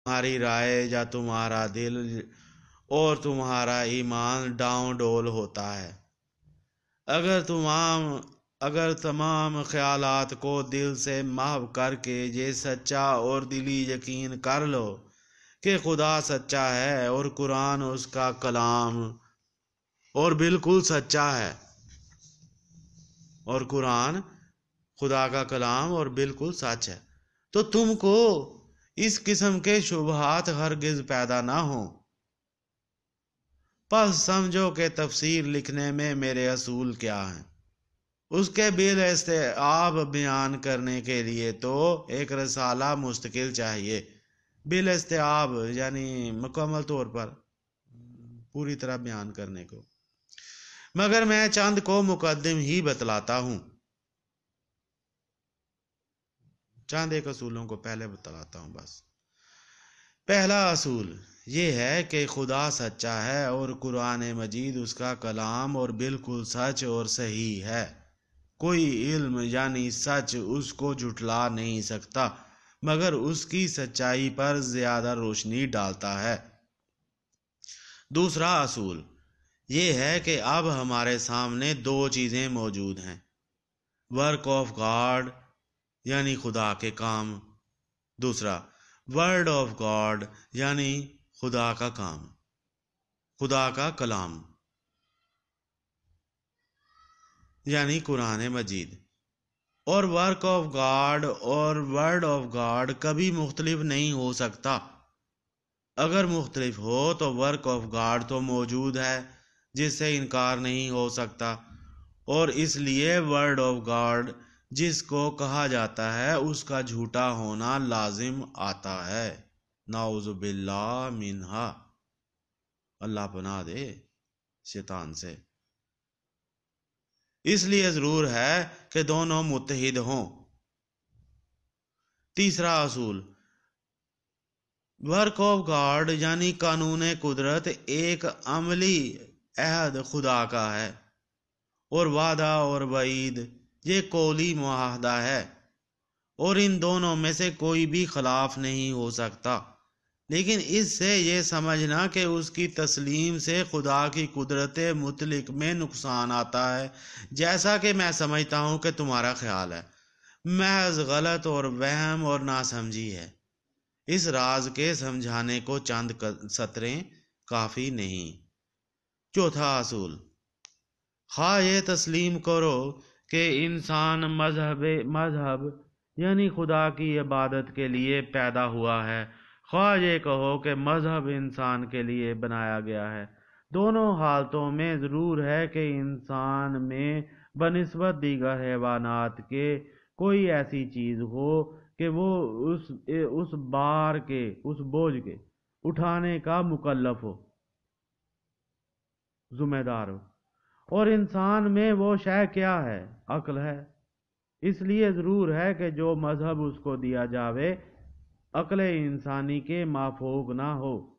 تمہاری رائے یا تمہارا دل اور تمہارا ایمان ڈاؤں ڈول ہوتا ہے۔ اگر تمام خیالات کو دل سے محو کر کے یہ سچا اور دلی یقین کر لو کہ خدا سچا ہے اور قرآن اس کا کلام اور بالکل سچا ہے، اور قرآن خدا کا کلام اور بالکل سچ ہے، تو تم کو اس قسم کے شبہات ہرگز پیدا نہ ہوں۔ پس سمجھو کہ تفسیر لکھنے میں میرے اصول کیا ہیں۔ اس کے بالاستیعاب بیان کرنے کے لیے تو ایک رسالہ مستقل چاہیے، بالاستیعاب یعنی مکمل طور پر پوری طرح بیان کرنے کو، مگر میں چند کو مقدم ہی بتلاتا ہوں، چند ایک اصولوں کو پہلے بتلاتا ہوں بس۔ پہلا اصول یہ ہے کہ خدا سچا ہے اور قرآن مجید اس کا کلام اور بالکل سچ اور صحیح ہے، کوئی علم یعنی سچ اس کو جھٹلا نہیں سکتا مگر اس کی سچائی پر زیادہ روشنی ڈالتا ہے۔ دوسرا اصول یہ ہے کہ اب ہمارے سامنے دو چیزیں موجود ہیں، ورک آف گاڈ یعنی خدا کے کام، دوسرا ورڈ آف گاڈ یعنی خدا کا کام، خدا کا کلام یعنی قرآن مجید۔ اور ورک آف گاڈ اور ورڈ آف گاڈ کبھی مختلف نہیں ہو سکتا، اگر مختلف ہو تو ورک آف گاڈ تو موجود ہے جس سے انکار نہیں ہو سکتا، اور اس لیے ورڈ آف گاڈ جس کو کہا جاتا ہے اس کا جھوٹا ہونا لازم آتا ہے، نعوذ باللہ منہا، اللہ پناہ دے شیطان سے۔ اس لیے ضرور ہے کہ دونوں متحد ہوں۔ تیسرا اصول ورک آف گاڈ یعنی قانون قدرت ایک عملی عہد خدا کا ہے، اور وعدہ اور وعید یہ قولی معاہدہ ہے، اور ان دونوں میں سے کوئی بھی خلاف نہیں ہو سکتا، لیکن اس سے یہ سمجھنا کہ اس کی تسلیم سے خدا کی قدرت مطلق میں نقصان آتا ہے جیسا کہ میں سمجھتا ہوں کہ تمہارا خیال ہے، محض غلط اور وہم اور ناسمجھی ہے۔ اس راز کے سمجھانے کو چند سطریں کافی نہیں۔ چوتھا اصول خواہ یہ تسلیم کرو کہ انسان مذہب یعنی خدا کی عبادت کے لیے پیدا ہوا ہے، خواہ یہ کہو کہ مذہب انسان کے لیے بنایا گیا ہے، دونوں حالتوں میں ضرور ہے کہ انسان میں بنسبت دیگر حیوانات کے کوئی ایسی چیز ہو کہ وہ اس بوجھ کے اٹھانے کا مکلف ہو، ذمہ دار ہو، اور انسان میں وہ شے کیا ہے؟ عقل ہے۔ اس لیے ضرور ہے کہ جو مذہب اس کو دیا جاوے عقل انسانی کے مافوق نہ ہو۔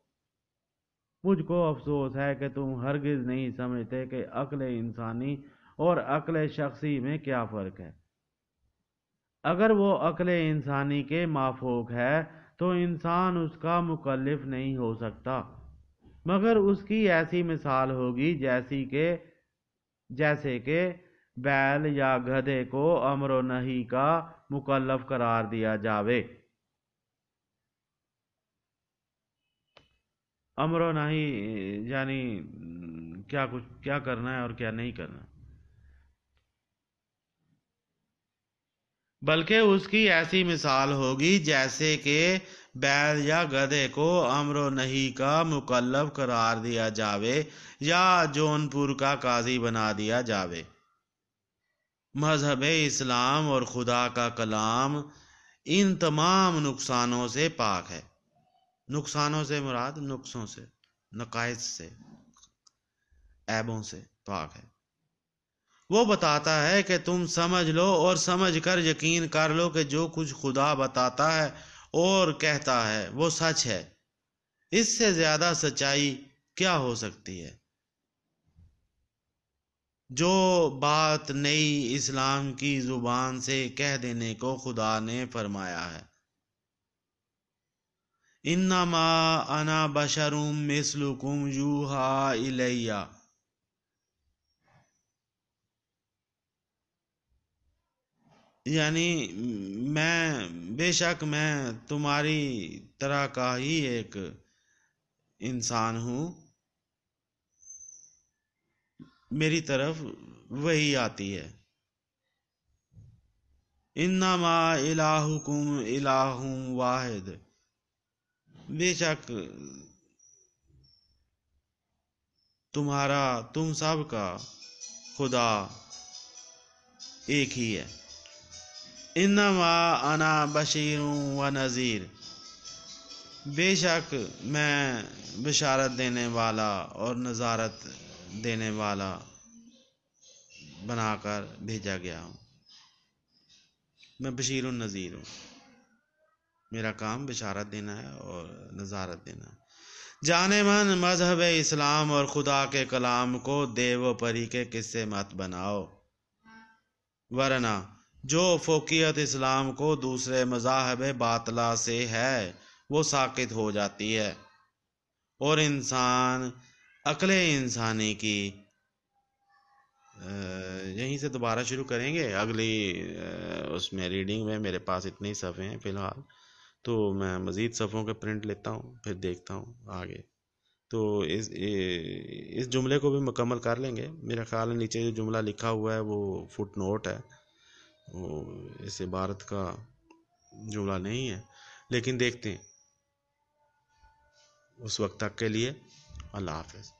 مجھ کو افسوس ہے کہ تم ہرگز نہیں سمجھتے کہ عقل انسانی اور عقل شخصی میں کیا فرق ہے۔ اگر وہ عقل انسانی کے مافوق ہے تو انسان اس کا مکلف نہیں ہو سکتا، مگر اس کی ایسی مثال ہوگی جیسے کہ بیل یا گدھے کو امر و نہی کا مکلف قرار دیا جاوے۔ امر و نہی یعنی کیا کرنا ہے اور کیا نہیں کرنا، بلکہ اس کی ایسی مثال ہوگی جیسے کہ بیل یا گدھے کو امر و نہی کا مکلف قرار دیا جاوے یا جونپور کا قاضی بنا دیا جاوے۔ مذہب اسلام اور خدا کا کلام ان تمام نقصانوں سے پاک ہے، نقصانوں سے مراد نقصوں سے، نقائص سے، عیبوں سے پاک ہے۔ وہ بتاتا ہے کہ تم سمجھ لو اور سمجھ کر یقین کر لو کہ جو کچھ خدا بتاتا ہے اور کہتا ہے وہ سچ ہے، اس سے زیادہ سچائی کیا ہو سکتی ہے؟ جو بات نئی اسلام کی زبان سے کہہ دینے کو خدا نے فرمایا ہے، انما انا بشرم مثلکم یوحا الیہ، یعنی بے شک میں تمہاری طرح کا ہی ایک انسان ہوں، میری طرف وہی آتی ہے۔ انما الہکم الہ واحد، بے شک تم سب کا خدا ایک ہی ہے۔ انما انا بشیر و نذیر، بے شک میں بشارت دینے والا اور نذارت دینے والا بنا کر بھیجا گیا ہوں۔ میں بشیر و نذیر ہوں، میرا کام بشارت دینا ہے اور نذارت دینا ہے۔ جانے من مذہب اسلام اور خدا کے کلام کو دیو و پری کے قصے مت بناؤ، ورنہ جو فوقیت اسلام کو دوسرے مذاہب باطلہ سے ہے وہ ساقط ہو جاتی ہے، اور انسان عقل انسانی کی یہیں سے دوبارہ شروع کریں گے اگلی اس میں ریڈنگ میں۔ میرے پاس اتنے ہی صفحے ہیں فی الحال، تو میں مزید صفحوں کے پرنٹ لیتا ہوں، پھر دیکھتا ہوں آگے۔ تو اس جملے کو بھی مکمل کر لیں گے میرا خیال ہے۔ نیچے جو جملہ لکھا ہوا ہے وہ فٹ نوٹ ہے، وہ اس عبارت کا جملہ نہیں ہے، لیکن دیکھتے ہیں۔ اس وقت تک کے لیے اللہ حافظ۔